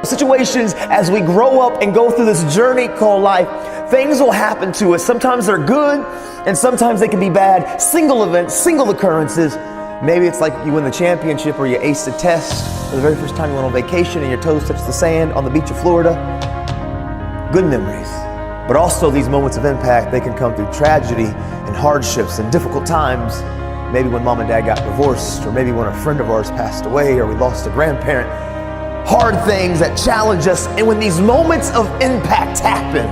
situations as we grow up and go through this journey called life, things will happen to us. Sometimes they're good and sometimes they can be bad. Single events, single occurrences. Maybe it's like you win the championship or you ace a test for the very first time you went on vacation and your toes touch the sand on the beach of Florida. Good memories. But also these moments of impact, they can come through tragedy and hardships and difficult times. Maybe when mom and dad got divorced, or maybe when a friend of ours passed away, or we lost a grandparent. Hard things that challenge us. And when these moments of impact happen,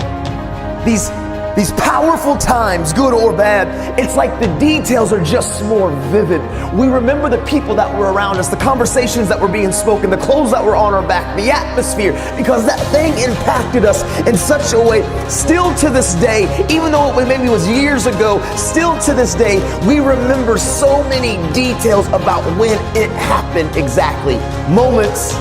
these powerful times, good or bad, it's like the details are just more vivid. We remember the people that were around us, the conversations that were being spoken, the clothes that were on our back, the atmosphere, because that thing impacted us in such a way. Still to this day, even though it maybe was years ago, still to this day, we remember so many details about when it happened exactly. Moments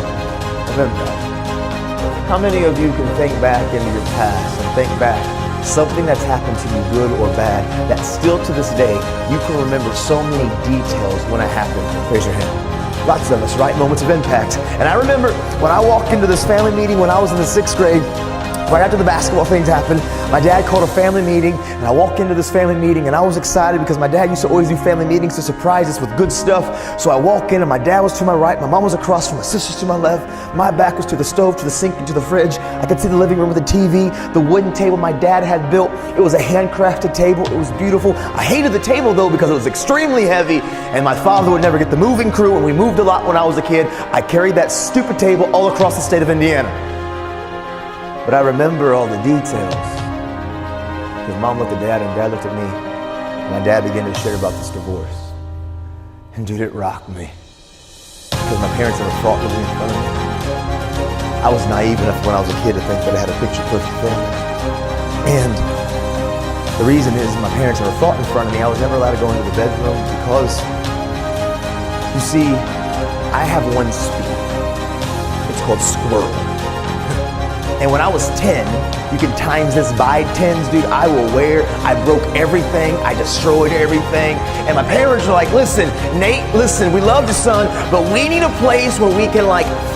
of impact. How many of you can think back into your past and think back something that's happened to you, good or bad, that still to this day, you can remember so many details when it happened? Raise your hand. Lots of us, right? Moments of impact. And I remember when I walked into this family meeting when I was in the 6th grade, right after the basketball things happened, my dad called a family meeting, and I walked into this family meeting, and I was excited because my dad used to always do family meetings to surprise us with good stuff. So I walk in, and my dad was to my right, my mom was across from my sisters to my left, my back was to the stove, to the sink, and to the fridge. I could see the living room with the TV, the wooden table my dad had built. It was a handcrafted table. It was beautiful. I hated the table, though, because it was extremely heavy, and my father would never get the moving crew, and we moved a lot when I was a kid. I carried that stupid table all across the state of Indiana. But I remember all the details. Because mom looked at dad and dad looked at me. And my dad began to share about this divorce. And dude, it rocked me. Because my parents never fought with me in front of me. I was naive enough when I was a kid to think that I had a picture perfect family. And the reason is my parents never fought in front of me. I was never allowed to go into the bedroom because, you see, I have one speed. It's called squirrel. And when I was 10, you can times this by 10s, dude, I broke everything, I destroyed everything. And my parents were like, listen, Nate, listen, we love your son, but we need a place where we can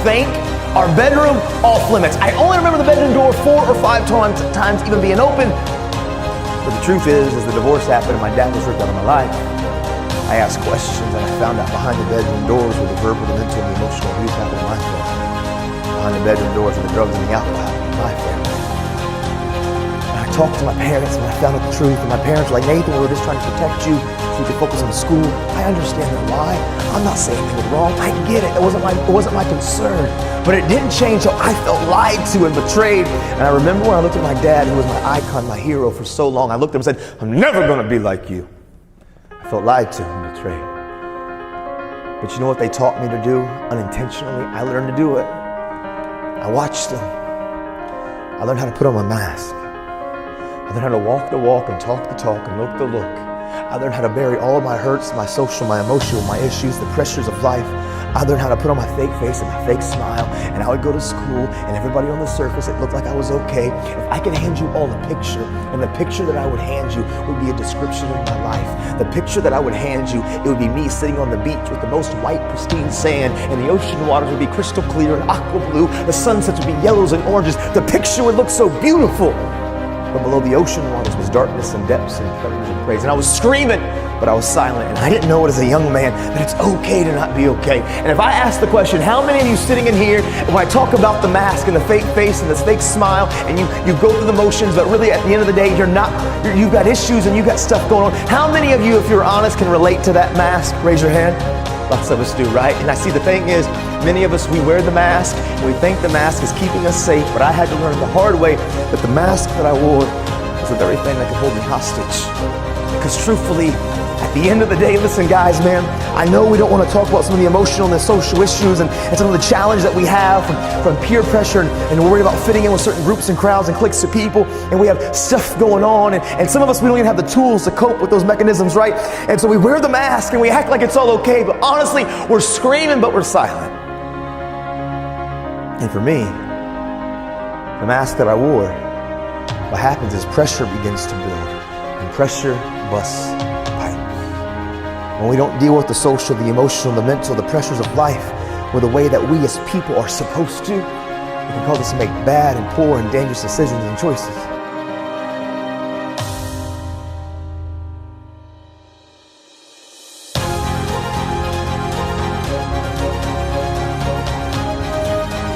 think our bedroom off limits. I only remember the bedroom door 4 or 5 times even being open. But the truth is, as the divorce happened and my dad was ripped out of my life, I asked questions and I found out behind the bedroom doors where the verbal, the mental, and the emotional abuse happened in my family. Behind the bedroom doors where the drugs and the alcohol happened in my family. And I talked to my parents and I found out the truth, and my parents were like, Nathan, we were just trying to protect you so you could focus on school. I understand their why. I'm not saying they were wrong. I get it. It wasn't my concern. But it didn't change how I felt lied to and betrayed. And I remember when I looked at my dad, who was my icon, my hero for so long, I looked at him and said, I'm never going to be like you. I felt lied to and betrayed. But you know what they taught me to do unintentionally? I learned to do it. I watched them. I learned how to put on my mask. I learned how to walk the walk and talk the talk and look the look. I learned how to bury all of my hurts, my social, my emotional, my issues, the pressures of life. I learned how to put on my fake face and my fake smile, and I would go to school and everybody on the surface, it looked like I was okay. If I could hand you all a picture, and the picture that I would hand you would be a description of my life. The picture that I would hand you, it would be me sitting on the beach with the most white, pristine sand, and the ocean waters would be crystal clear and aqua blue. The sunsets would be yellows and oranges. The picture would look so beautiful. But below the ocean waters was darkness and depths and predators and praise. And I was screaming, but I was silent. And I didn't know it as a young man that it's okay to not be okay. And if I ask the question, how many of you sitting in here, when I talk about the mask and the fake face and the fake smile, and you go through the motions, but really at the end of the day, you've got issues and you've got stuff going on. How many of you, if you're honest, can relate to that mask? Raise your hand. Lots of us do, right? And I see the thing is, many of us, we wear the mask, and we think the mask is keeping us safe, but I had to learn the hard way that the mask that I wore was the very thing that could hold me hostage. Because truthfully, at the end of the day, listen guys, man, I know we don't want to talk about some of the emotional and the social issues and some of the challenge that we have from peer pressure and worried about fitting in with certain groups and crowds and cliques of people, and we have stuff going on, and some of us, we don't even have the tools to cope with those mechanisms, right? And so we wear the mask and we act like it's all okay, but honestly, we're screaming, but we're silent. And for me, the mask that I wore, what happens is pressure begins to build, and pressure busts pipes. When we don't deal with the social, the emotional, the mental, the pressures of life with the way that we as people are supposed to, It can cause us to make bad and poor and dangerous decisions and choices.